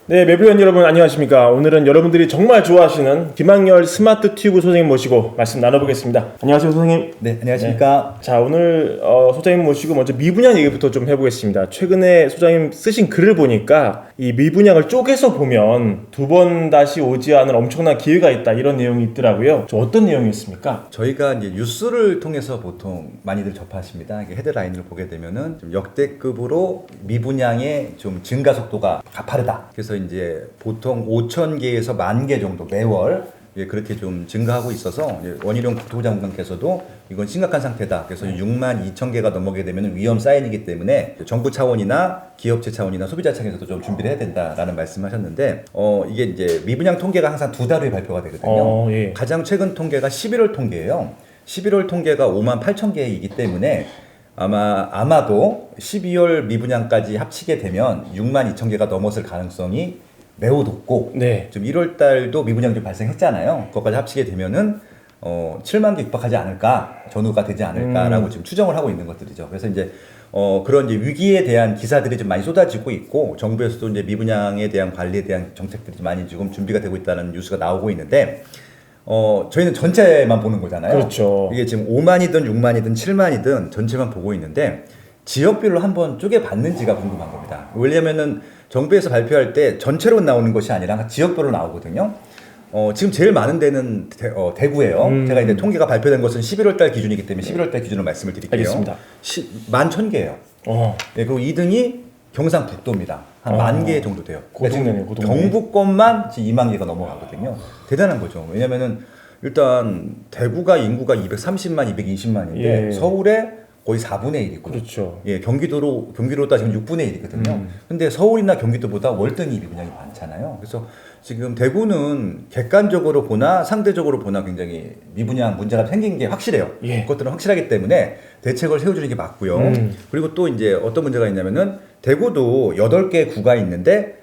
네, 매부원 여러분 안녕하십니까. 오늘은 여러분들이 정말 좋아하시는 김학열 스마트 튜브 소장님 모시고 말씀 나눠보겠습니다. 안녕하세요, 소장님. 네, 안녕하십니까. 네. 자, 오늘 소장님 모시고 먼저 미분양 얘기부터 좀 해보겠습니다. 최근에 소장님 쓰신 글을 보니까 이 미분양을 쪼개서 보면 두 번 다시 오지 않을 엄청난 기회가 있다, 이런 내용이 있더라고요. 저 어떤 내용이었습니까? 저희가 이제 뉴스를 통해서 보통 많이들 접하십니다. 헤드라인을 보게 되면은 좀 역대급으로 미분양의 좀 증가 속도가 가파르다. 그래서 이제 보통 5,000개에서 10,000개 정도 매월 그렇게 좀 증가하고 있어서 원희룡 국토부 장관께서도 이건 심각한 상태다. 그래서 62,000개가 넘어게 되면 위험 사인이기 때문에 정부 차원이나 기업체 차원이나 소비자 차원에서도 좀 준비를 해야 된다라는 말씀하셨는데 이게 이제 미분양 통계가 항상 2달 후에 발표가 되거든요. 예. 가장 최근 통계가 11월 통계예요. 11월 통계가 58,000개이기 때문에 아마도 12월 미분양까지 합치게 되면 62,000개가 넘었을 가능성이 매우 높고, 네. 지금 1월 달도 미분양이 좀 발생했잖아요. 그것까지 합치게 되면은 7만 개 육박하지 않을까, 전후가 되지 않을까라고 지금 추정을 하고 있는 것들이죠. 그래서 이제 그런 이제 위기에 대한 기사들이 좀 많이 쏟아지고 있고, 정부에서도 이제 미분양에 대한 관리에 대한 정책들이 많이 지금 준비가 되고 있다는 뉴스가 나오고 있는데, 저희는 전체만 보는 거잖아요. 그렇죠. 이게 지금 5만이든 6만이든 7만이든 전체만 보고 있는데 지역별로 한번 쪼개봤는지가 궁금한 겁니다. 왜냐면은 정부에서 발표할 때 전체로 나오는 것이 아니라 지역별로 나오거든요. 지금 제일 많은 데는 대구예요. 제가 이제 통계가 발표된 것은 11월 달 기준이기 때문에 11월 달 기준으로 말씀을 드릴게요. 알겠습니다. 11,000개예요. 네, 그리고 2등이 경상북도입니다. 한 10,000개 정도 돼요. 고동네네, 고동네. 경북권만 지금 20,000개가 넘어가거든요. 대단한 거죠. 왜냐면은 일단 대구가 인구가 230만, 220만인데 예. 서울에 거의 4분의 1이고. 그렇죠. 예, 경기도 따지면 6분의 1이거든요. 근데 서울이나 경기도보다 월등히 미분양이 많잖아요. 그래서 지금 대구는 객관적으로 보나 상대적으로 보나 굉장히 미분양 문제가 생긴 게 확실해요. 예. 그것들은 확실하기 때문에 대책을 세워주는 게 맞고요. 그리고 또 이제 어떤 문제가 있냐면은 대구도 8개 구가 있는데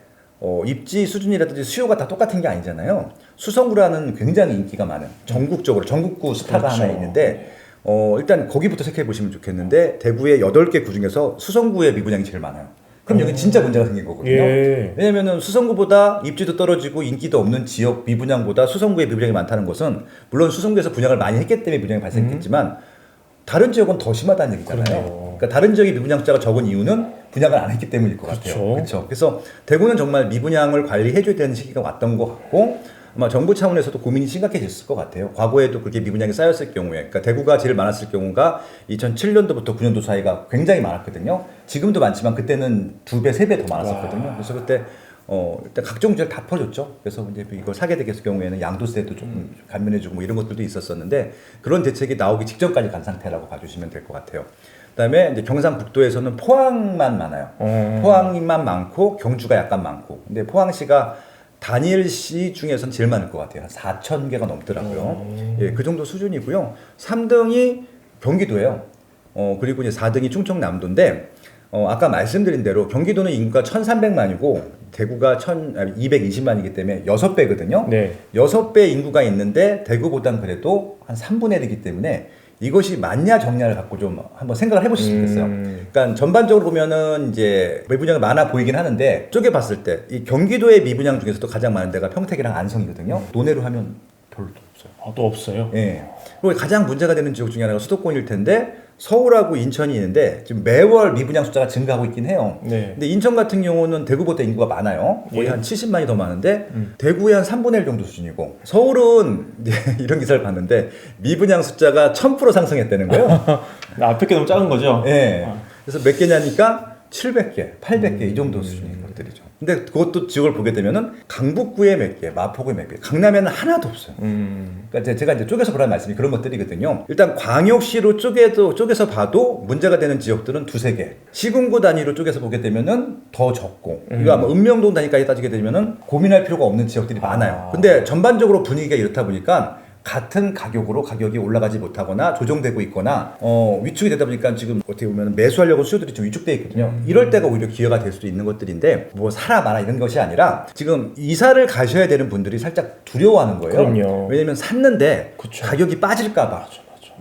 입지 수준이라든지 수요가 다 똑같은 게 아니잖아요. 수성구라는 굉장히 인기가 많은 전국적으로 전국구 스타가 그렇죠. 하나 있는데 일단 거기부터 체크해 보시면 좋겠는데 대구의 8개 구 중에서 수성구의 미분양이 제일 많아요. 그럼 여기 진짜 문제가 생긴 거거든요. 예. 왜냐면은 수성구보다 입지도 떨어지고 인기도 없는 지역 미분양보다 수성구의 미분양이 많다는 것은 물론 수성구에서 분양을 많이 했기 때문에 미분양이 발생했겠지만 다른 지역은 더 심하다는 얘기잖아요. 그러네요. 그러니까 다른 지역이 미분양 숫자가 적은 이유는 분양을 안 했기 때문일 것 같아요. 그렇죠. 그래서 대구는 정말 미분양을 관리해줘야 되는 시기가 왔던 것 같고 아마 정부 차원에서도 고민이 심각해졌을 것 같아요. 과거에도 그렇게 미분양이 쌓였을 경우에, 그러니까 대구가 제일 많았을 경우가 2007년도부터 9년도 사이가 굉장히 많았거든요. 지금도 많지만 그때는 2배, 3배 더 많았었거든요. 그래서 그때 일단 각종 문제를 다 풀어줬죠. 그래서 이제 이걸 사게 되겠을 경우에는 양도세도 조금 감면해주고 뭐 이런 것들도 있었었는데 그런 대책이 나오기 직전까지 간 상태라고 봐주시면 될 것 같아요. 그다음에 이제 경상북도에서는 포항만 많아요. 포항만 많고 경주가 약간 많고, 근데 포항시가 단일시 중에서는 제일 많을 것 같아요. 한 4,000개가 넘더라고요. 예, 그 정도 수준이고요. 3등이 경기도예요. 그리고 이제 4등이 충청남도인데, 아까 말씀드린 대로 경기도는 인구가 1,300만이고 대구가 220만이기 때문에 6배거든요. 네. 6배 인구가 있는데 대구보단 그래도 한 3분의 1이기 때문에 이것이 맞냐 적냐를 갖고 좀 한번 생각을 해보셨으면 좋겠어요. 그러니까 전반적으로 보면은 이제 미분양이 많아 보이긴 하는데 쪼개봤을 때 이 경기도의 미분양 중에서도 가장 많은 데가 평택이랑 안성이거든요. 논해로 하면 별로 없어요. 또 없어요? 예. 그리고 가장 문제가 되는 지역 중에 하나가 수도권일 텐데 서울하고 인천이 있는데 지금 매월 미분양 숫자가 증가하고 있긴 해요. 네. 근데 인천 같은 경우는 대구보다 인구가 많아요. 거의 예. 한 70만이 더 많은데 대구의 한 3분의 1 정도 수준이고 서울은 이런 기사를 봤는데 미분양 숫자가 1000% 상승했다는 거예요. 앞에 게 너무 작은 거죠? 예. 그래서 몇 개냐니까 700개, 800개 이 정도 수준인 것들이죠. 근데 그것도 지역을 보게 되면은 강북구에 몇 개, 마포구에 몇 개, 강남에는 하나도 없어요. 그러니까 제가 이제 쪼개서 보라는 말씀이 그런 것들이거든요. 일단 광역시로 쪼개서 봐도 문제가 되는 지역들은 2-3개. 시군구 단위로 쪼개서 보게 되면은 더 적고. 이거 아마 읍명동 단위까지 따지게 되면은 고민할 필요가 없는 지역들이 많아요. 근데 전반적으로 분위기가 이렇다 보니까 같은 가격으로 가격이 올라가지 못하거나 조정되고 있거나 위축이 되다 보니까 지금 어떻게 보면 매수하려고 수요들이 좀 위축되어 있거든요. 이럴 때가 오히려 기회가 될 수도 있는 것들인데 뭐 사라 마라 이런 것이 아니라 지금 이사를 가셔야 되는 분들이 살짝 두려워하는 거예요. 그럼요. 왜냐면 샀는데 그쵸. 가격이 빠질까 봐.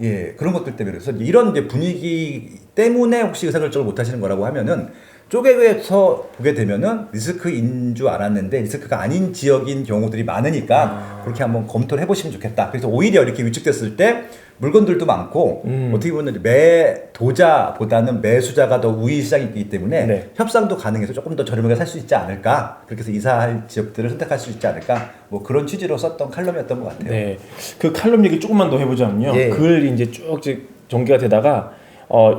예, 그런 것들 때문에 그래서 이런 이제 분위기 때문에 혹시 의사결정을 못 하시는 거라고 하면은 쪼개서 보게 되면은 리스크인 줄 알았는데 리스크가 아닌 지역인 경우들이 많으니까 그렇게 한번 검토를 해보시면 좋겠다. 그래서 오히려 이렇게 위축됐을 때 물건들도 많고 어떻게 보면 매도자보다는 매수자가 더 우위 시장이기 때문에 네. 협상도 가능해서 조금 더 저렴하게 살 수 있지 않을까. 그렇게 해서 이사할 지역들을 선택할 수 있지 않을까. 뭐 그런 취지로 썼던 칼럼이었던 것 같아요. 네. 그 칼럼 얘기 조금만 더 해보자면요. 예. 글 이제 쭉 전개가 되다가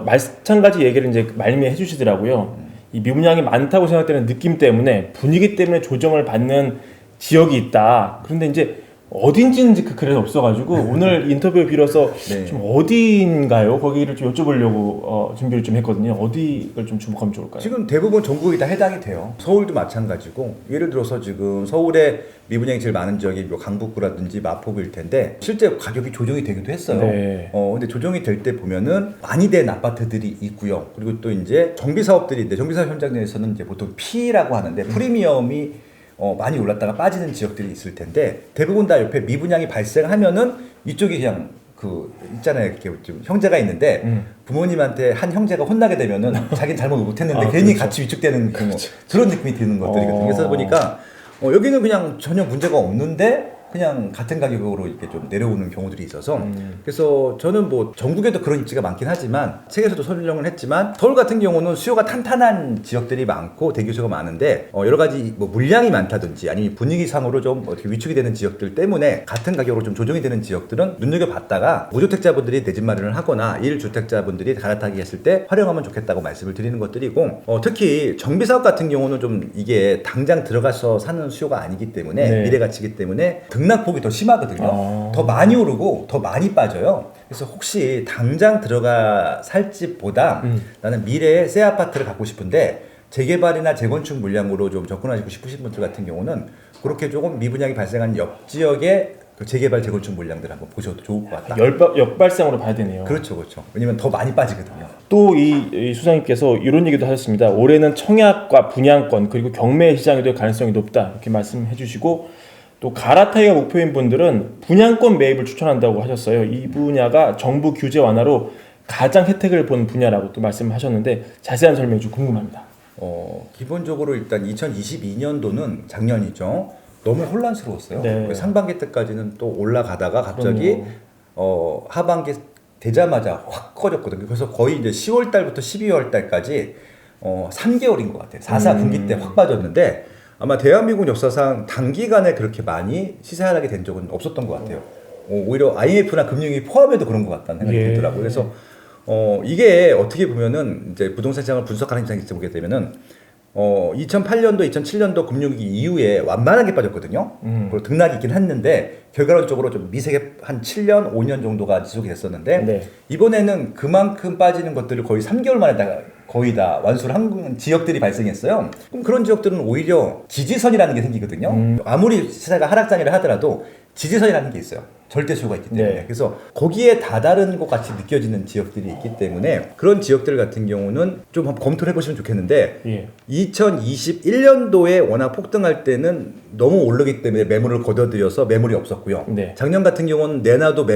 마찬가지 얘기를 이제 말미에 해주시더라고요. 이 미분양이 많다고 생각되는 느낌 때문에 분위기 때문에 조정을 받는 지역이 있다. 그런데 이제 어딘지는 그 글에 없어가지고 오늘 인터뷰 빌어서 네. 좀 어디인가요? 거기를 좀 여쭤보려고 준비를 좀 했거든요. 어디를 좀 주목하면 좋을까요? 지금 대부분 전국이 다 해당이 돼요. 서울도 마찬가지고 예를 들어서 지금 서울에 미분양이 제일 많은 지역이 뭐 강북구라든지 마포구일 텐데 실제 가격이 조정이 되기도 했어요. 네. 근데 조정이 될 때 보면은 많이 된 아파트들이 있고요. 그리고 또 이제 정비 사업들이 있는데 정비 사업 현장 내에서는 이제 보통 P라고 하는데 프리미엄이 많이 올랐다가 빠지는 지역들이 있을 텐데 대부분 다 옆에 미분양이 발생하면은 이쪽이 그냥 그 있잖아요. 이렇게 좀 형제가 있는데 부모님한테 한 형제가 혼나게 되면은 자기는 잘못 못했는데 괜히 그렇죠. 같이 위축되는 그런 느낌이 드는 것들이거든요. 그래서 보니까 여기는 그냥 전혀 문제가 없는데 그냥 같은 가격으로 이렇게 좀 내려오는 경우들이 있어서 그래서 저는 뭐 전국에도 그런 입지가 많긴 하지만 책에서도 설명을 했지만 서울 같은 경우는 수요가 탄탄한 지역들이 많고 대기수가 많은데 여러 가지 뭐 물량이 많다든지 아니면 분위기상으로 좀 어떻게 위축이 되는 지역들 때문에 같은 가격으로 좀 조정이 되는 지역들은 눈여겨봤다가 무주택자분들이 내 집 마련을 하거나 1주택자분들이 갈아타기 했을 때 활용하면 좋겠다고 말씀을 드리는 것들이고 특히 정비사업 같은 경우는 좀 이게 당장 들어가서 사는 수요가 아니기 때문에 네. 미래 가치이기 때문에 등락폭이 더 심하거든요. 더 많이 오르고 더 많이 빠져요. 그래서 혹시 당장 들어가 살 집보다 나는 미래에 새 아파트를 갖고 싶은데 재개발이나 재건축 물량으로 좀 접근하시고 싶으신 분들 같은 경우는 그렇게 조금 미분양이 발생한 옆 지역의 그 재개발 재건축 물량들 한번 보셔도 좋을 것 같다. 역발상으로 봐야 되네요. 그렇죠, 그렇죠. 왜냐면 더 많이 빠지거든요. 또 이 수장님께서 이런 얘기도 하셨습니다. 올해는 청약과 분양권 그리고 경매 시장이 될 가능성이 높다 이렇게 말씀해 주시고 또 갈아타기가 목표인 분들은 분양권 매입을 추천한다고 하셨어요. 이 분야가 정부 규제 완화로 가장 혜택을 본 분야라고 또 말씀하셨는데 자세한 설명 좀 궁금합니다. 기본적으로 일단 2022년도는 작년이죠. 너무 혼란스러웠어요. 네. 상반기 때까지는 또 올라가다가 갑자기 하반기 되자마자 확 꺼졌거든요. 그래서 거의 이제 10월 달부터 12월 달까지 3개월인 것 같아요. 4사 분기 때 확 빠졌는데 아마 대한민국 역사상 단기간에 그렇게 많이 시세 하락이 된 적은 없었던 것 같아요. 오히려 IMF나 금융위 포함해도 그런 것 같다는 생각이 예. 들더라고요. 그래서 이게 어떻게 보면은 이제 부동산 시장을 분석하는 입장에서 보게 되면은 2008년도, 2007년도 금융위기 이후에 완만하게 빠졌거든요. 그리고 등락이 있긴 했는데 결과론적으로 좀 미세게 한 7년, 5년 정도가 지속이 됐었는데 네. 이번에는 그만큼 빠지는 것들을 거의 3개월 만에 다 거의 다 완수를 한 지역들이 발생했어요. 그럼 그런 지역들은 오히려 지지선이라는 게 생기거든요. 아무리 시세가 하락장이라 하더라도 지지선이라는 게 있어요. 절대 수요가 있기 때문에. 네. 그래서 거기에 다다른 것 같이 느껴지는 지역들이 있기 때문에 그런 지역들 같은 경우는 좀 한번 검토를 해보시면 좋겠는데 예. 2021년도에 워낙 폭등할 때는 너무 오르기 때문에 매물을 걷어들여서 매물이 없었고요. 네. 작년 같은 경우는 내놔도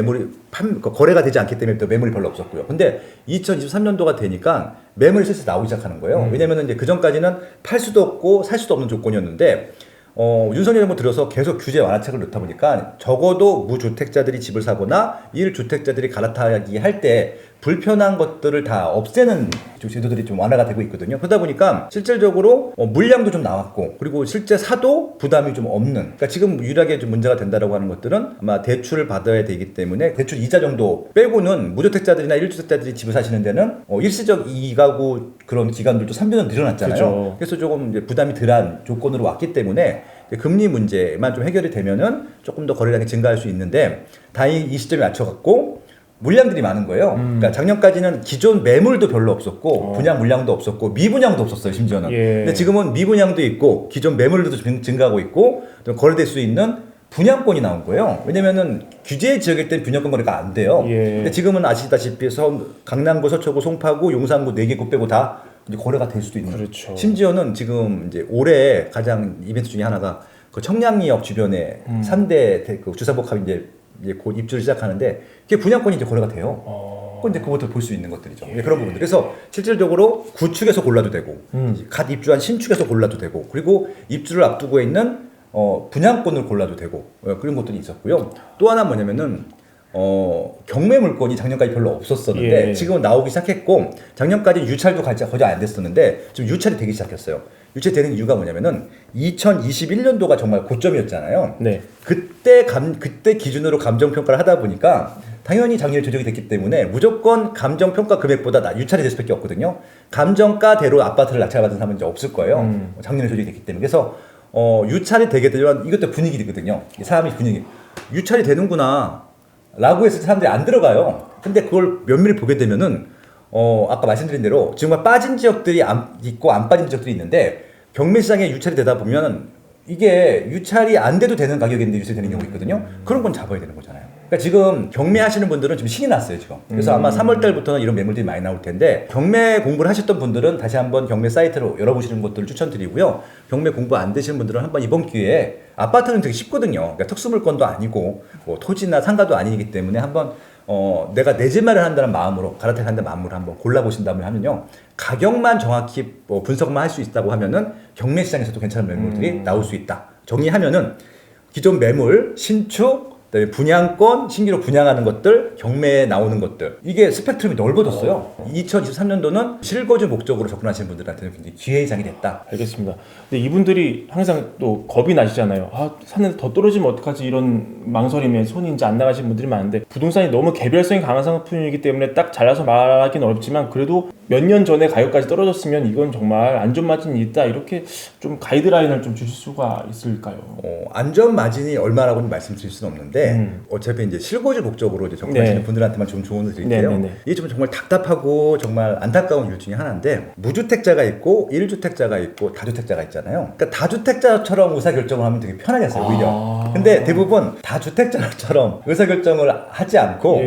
거래가 되지 않기 때문에 또 매물이 별로 없었고요. 근데 2023년도가 되니까 매물이 슬슬 나오기 시작하는 거예요. 왜냐면 이제 그 전까지는 팔 수도 없고 살 수도 없는 조건이었는데 윤석열 정부 들어서 계속 규제 완화책을 넣다 보니까 적어도 무주택자들이 집을 사거나 1주택자들이 갈아타기 할 때 불편한 것들을 다 없애는 제도들이 좀 완화가 되고 있거든요. 그러다 보니까 실질적으로 물량도 좀 나왔고 그리고 실제 사도 부담이 좀 없는 그러니까 지금 유일하게 좀 문제가 된다라고 하는 것들은 아마 대출을 받아야 되기 때문에 대출 이자 정도 빼고는 무주택자들이나 1주택자들이 집을 사시는 데는 일시적 2가구 그런 기간들도 3년은 늘어났잖아요. 그렇죠. 그래서 조금 이제 부담이 덜한 조건으로 왔기 때문에 금리 문제만 좀 해결이 되면은 조금 더 거래량이 증가할 수 있는데 다행히 이 시점에 맞춰갖고 물량들이 많은 거예요. 그러니까 작년까지는 기존 매물도 별로 없었고 분양 물량도 없었고 미분양도 없었어요. 심지어는. 예. 근데 지금은 미분양도 있고 기존 매물도 증가하고 있고 또 거래될 수 있는 분양권이 나온 거예요. 왜냐면은 규제 지역일 땐 분양권 거래가 안 돼요. 예. 근데 지금은 아시다시피 강남구, 서초구, 송파구, 용산구 4개 빼고 다 이제 거래가 될 수도 있는. 그렇죠. 심지어는 지금 이제 올해 가장 이벤트 중에 하나가 그 청량리역 주변에 3대 그 주상복합 이제 곧 입주를 시작하는데 그게 분양권이 이제 거래가 돼요. 이제 그것도 볼 수 있는 것들이죠. 그런 부분들. 그래서 실질적으로 구축에서 골라도 되고, 갓 입주한 신축에서 골라도 되고, 그리고 입주를 앞두고 있는 분양권을 골라도 되고 그런 것들이 있었고요. 또 하나 뭐냐면은 경매 물건이 작년까지 별로 없었었는데 지금은 나오기 시작했고 작년까지 유찰도 거의 안 됐었는데 지금 유찰이 되기 시작했어요. 유찰되는 이유가 뭐냐면은 2021년도가 정말 고점이었잖아요. 네. 그때 기준으로 감정 평가를 하다 보니까 당연히 작년에 조정이 됐기 때문에 무조건 감정 평가 금액보다 유찰이 될 수밖에 없거든요. 감정가대로 아파트를 낙찰받은 사람은 이제 없을 거예요. 작년에 조정이 됐기 때문에. 그래서 유찰이 되게 되면 이것도 분위기거든요. 사람이 분위기. 유찰이 되는구나 라고 해서 사람들이 안 들어가요. 근데 그걸 면밀히 보게 되면은 아까 말씀드린 대로 정말 빠진 지역들이 있고 안 빠진 지역들이 있는데 경매 시장에 유찰이 되다 보면 이게 유찰이 안 돼도 되는 가격인데 유찰이 되는 경우가 있거든요. 그런 건 잡아야 되는 거잖아요. 그러니까 지금 경매 하시는 분들은 지금 신이 났어요, 지금. 그래서 아마 3월 달부터는 이런 매물들이 많이 나올 텐데 경매 공부를 하셨던 분들은 다시 한번 경매 사이트로 열어보시는 것들을 추천드리고요. 경매 공부 안 되시는 분들은 한번 이번 기회에 아파트는 되게 쉽거든요. 그러니까 특수물건도 아니고 뭐 토지나 상가도 아니기 때문에 한번 내가 내 집 마련한다는 마음으로 갈아타간다는 마음으로 한번 골라보신다면 하면요. 가격만 정확히 분석만 할 수 있다고 하면은 경매 시장에서도 괜찮은 매물들이 나올 수 있다. 정리하면은 기존 매물, 신축, 그다음에 분양권, 신규로 분양하는 것들, 경매에 나오는 것들 이게 스펙트럼이 넓어졌어요. 2023년도는 실거주 목적으로 접근하시는 분들한테는 굉장히 기회의 장이 됐다. 알겠습니다. 근데 이분들이 항상 또 겁이 나시잖아요. 샀는데 더 떨어지면 어떡하지 이런 망설임에 손이 이제 안 나가시는 분들이 많은데 부동산이 너무 개별성이 강한 상품이기 때문에 딱 잘라서 말하기는 어렵지만 그래도 몇 년 전에 가격까지 떨어졌으면 이건 정말 안전 마진이 있다 이렇게 좀 가이드라인을 좀 주실 수가 있을까요? 안전 마진이 얼마라고는 말씀드릴 수는 없는데 어차피 이제 실거주 목적으로 이제 접근하시는 분들한테만 좀 조언을 드릴게요. 이게 좀 정말 답답하고 정말 안타까운 이유 중에 하나인데 무주택자가 있고 1주택자가 있고 다주택자가 있잖아요. 그러니까 다주택자처럼 의사결정을 하면 되게 편하겠어요, 오히려. 근데 대부분 다주택자처럼 의사결정을 하지 않고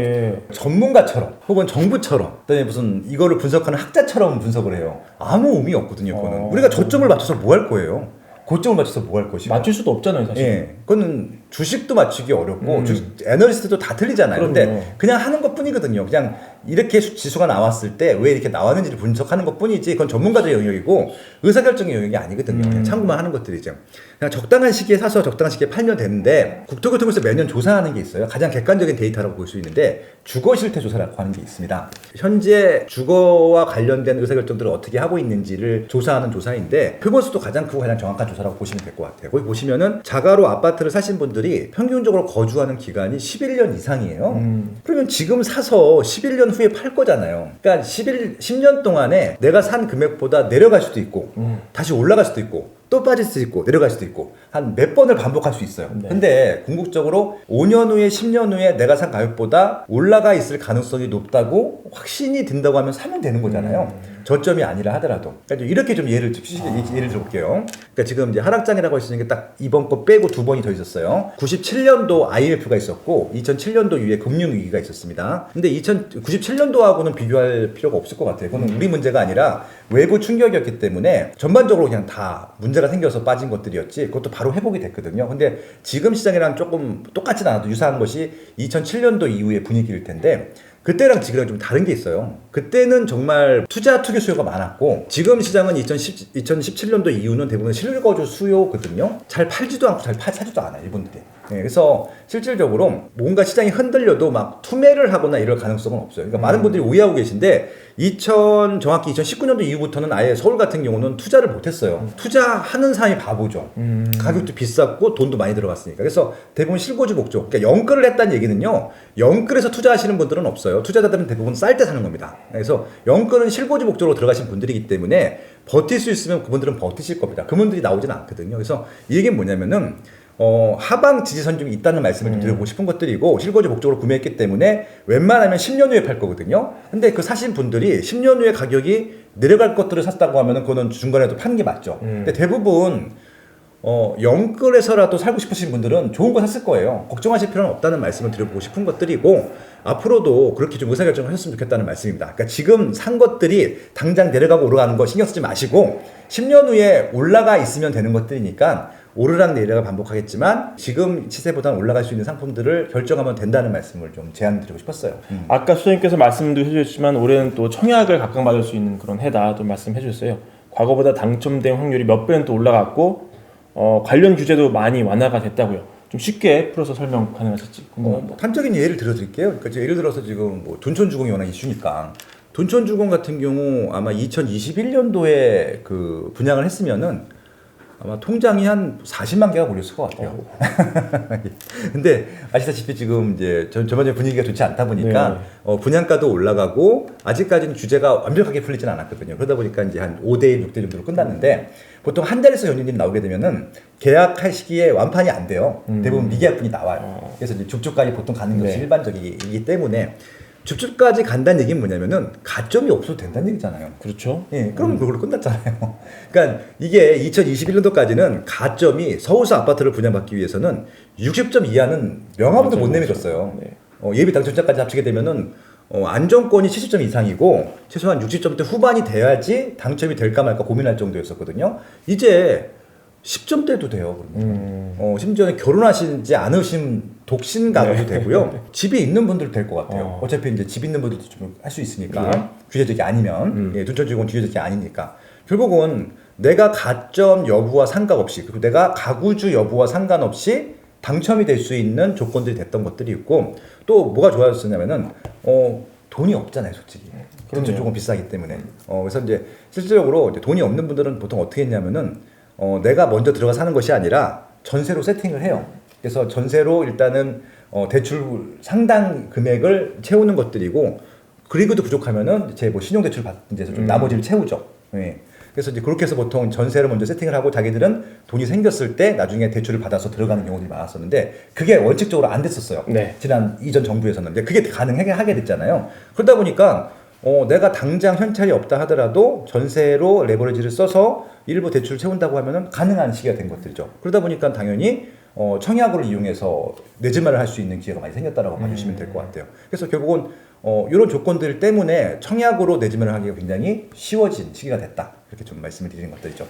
전문가처럼 혹은 정부처럼 그다음에 무슨 이거를 분석하는 학자처럼 분석을 해요. 아무 의미 없거든요, 그거는. 우리가 저점을 맞춰서 뭐 할 거예요? 고점을 맞춰서 뭐 할 것이고. 맞출 수도 없잖아요, 사실. 예. 그거는 주식도 맞추기 어렵고, 애널리스트도 다 틀리잖아요. 근데 그냥 하는 것 뿐이거든요. 그냥 이렇게 지수가 나왔을 때 왜 이렇게 나왔는지를 분석하는 것 뿐이지, 그건 전문가들의 영역이고, 의사결정의 영역이 아니거든요. 그냥 참고만 하는 것들이죠. 그냥 적당한 시기에 사서 적당한 시기에 팔면 되는데, 국토교통부에서 매년 조사하는 게 있어요. 가장 객관적인 데이터라고 볼 수 있는데, 주거 실태 조사라고 하는 게 있습니다. 현재 주거와 관련된 의사결정들을 어떻게 하고 있는지를 조사하는 조사인데, 표본수도 가장 크고 가장 정확한 조사라고 보시면 될 것 같아요. 거기 보시면은 자가로 아파트를 사신 분들이 평균적으로 거주하는 기간이 11년 이상이에요. 그러면 지금 사서 11년 후에 팔 거잖아요. 그러니까 10년 동안에 내가 산 금액보다 내려갈 수도 있고, 다시 올라갈 수도 있고, 또 빠질 수도 있고 내려갈 수도 있고 한 몇 번을 반복할 수 있어요. 근데 궁극적으로 5년 후에 10년 후에 내가 산 가격보다 올라가 있을 가능성이 높다고 확신이 든다고 하면 사면 되는 거잖아요. 저점이 아니라 하더라도. 그러니까 이렇게 좀 예를 들어볼게요. 그러니까 지금 이제 하락장이라고 했으니까 딱 이번 거 빼고 두 번이 더 있었어요. 97년도 IMF가 있었고 2007년도 이후에 금융위기가 있었습니다. 근데 97년도하고는 비교할 필요가 없을 것 같아요. 그건 우리 문제가 아니라 외부 충격이었기 때문에 전반적으로 그냥 다 문제가 생겨서 빠진 것들이었지 그것도 바로 회복이 됐거든요. 근데 지금 시장이랑 조금 똑같진 않아도 유사한 것이 2007년도 이후의 분위기일 텐데 그때랑 지금이랑 좀 다른 게 있어요. 그때는 정말 투기 수요가 많았고 지금 시장은 2017년도 이후는 대부분 실거주 수요거든요. 잘 팔지도 않고 잘 사지도 않아요, 이분들이. 네, 그래서 실질적으로 뭔가 시장이 흔들려도 막 투매를 하거나 이럴 가능성은 없어요. 그러니까 많은 분들이 오해하고 계신데 정확히 2019년도 이후부터는 아예 서울 같은 경우는 투자를 못했어요. 투자하는 사람이 바보죠. 가격도 비쌌고 돈도 많이 들어갔으니까. 그래서 대부분 실거주 목적. 그러니까 영끌을 했다는 얘기는요. 영끌에서 투자하시는 분들은 없어요. 투자자들은 대부분 쌀 때 사는 겁니다. 그래서 영끌은 실거주 목적으로 들어가신 분들이기 때문에 버틸 수 있으면 그분들은 버티실 겁니다. 그분들이 나오지는 않거든요. 그래서 이 얘기는 뭐냐면은 하방 지지선 좀 있다는 말씀을 좀 드리고 싶은 것들이고 실거주 목적으로 구매했기 때문에 wen만하면 10년 후에 팔 거거든요. 근데 그 사신 분들이 10년 후에 가격이 내려갈 것들을 샀다고 하면은 그거는 중간에도 파는 게 맞죠. 근데 대부분 영끌에서라도 살고 싶으신 분들은 좋은 거 샀을 거예요. 걱정하실 필요는 없다는 말씀을 드려보고 싶은 것들이고 앞으로도 그렇게 좀 의사결정을 하셨으면 좋겠다는 말씀입니다. 그러니까 지금 산 것들이 당장 내려가고 오르가는 거 신경 쓰지 마시고 10년 후에 올라가 있으면 되는 것들이니까 오르락 내리락을 반복하겠지만 지금 시세보다는 올라갈 수 있는 상품들을 결정하면 된다는 말씀을 좀 제안드리고 싶었어요. 아까 소장님께서 말씀도 해주셨지만 올해는 또 청약을 각광받을 수 있는 그런 해다 또 말씀해 주셨어요. 과거보다 당첨된 확률이 몇 배는 또 올라갔고 관련 규제도 많이 완화가 됐다고요. 좀 쉽게 풀어서 설명 가능하실지 궁금합니다. 단적인 예를 들어드릴게요. 그러니까 이제 예를 들어서 지금 뭐 둔촌주공이 워낙 이슈니까 둔촌주공 같은 경우 아마 2021년도에 그 분양을 했으면은 아마 통장이 한 40만 개가 몰렸을 것 같아요. 근데 아시다시피 지금 이제 전반적인 분위기가 좋지 않다 보니까 분양가도 올라가고 아직까지는 규제가 완벽하게 풀리진 않았거든요. 그러다 보니까 이제 한 5대1, 6대 정도로 끝났는데 보통 한 달에서 연인들이 나오게 되면은 계약할 시기에 완판이 안 돼요. 대부분 미계약분이 나와요. 그래서 이제 줍줍까지 보통 가는 것이 일반적이기 때문에 줍줍까지 간다는 얘기는 뭐냐면은 가점이 없어도 된다는 얘기잖아요. 그렇죠. 예, 그럼 그걸로 끝났잖아요. 그러니까 이게 2021년도까지는 가점이 서울서 아파트를 분양받기 위해서는 60점 이하는 명함도 못 내밀었어요. 네. 예비 당첨자까지 합치게 되면은 안정권이 70점 이상이고 최소한 60점대 후반이 돼야지 당첨이 될까 말까 고민할 정도였었거든요. 이제 10점대도 돼요. 심지어는 결혼하시지 않으신 독신 가구도 되고요. 집이 있는 분들도 될 것 같아요. 어차피 이제 집 있는 분들도 좀 할 수 있으니까 규제적이 아니면 둔촌주공은 규제적이 아니니까 결국은 내가 가점 여부와 상관없이 그리고 내가 가구주 여부와 상관없이 당첨이 될 수 있는 조건들이 됐던 것들이 있고 또 뭐가 좋아졌냐면은 돈이 없잖아요, 솔직히. 둔촌 조금 비싸기 때문에. 그래서 이제 실질적으로 이제 돈이 없는 분들은 보통 어떻게 했냐면은 내가 먼저 들어가 사는 것이 아니라 전세로 세팅을 해요. 그래서 전세로 일단은 대출 상당 금액을 채우는 것들이고 그리고도 부족하면은 제 뭐 신용대출 받은 데서 좀 나머지를 채우죠. 예. 그래서 이제 그렇게 해서 보통 전세를 먼저 세팅을 하고 자기들은 돈이 생겼을 때 나중에 대출을 받아서 들어가는 경우들이 많았었는데 그게 원칙적으로 안 됐었어요. 네. 지난 이전 정부에서는. 근데 그게 가능하게 됐잖아요. 그러다 보니까 내가 당장 현찰이 없다 하더라도 전세로 레버리지를 써서 일부 대출을 채운다고 하면은 가능한 시기가 된 것들이죠. 그러다 보니까 당연히 청약을 이용해서 내집마를 할 수 있는 기회가 많이 생겼다라고 봐주시면 될 것 같아요. 그래서 결국은 이런 조건들 때문에 청약으로 내집마를 하기가 굉장히 쉬워진 시기가 됐다. 이렇게 좀 말씀을 드리는 것들이죠.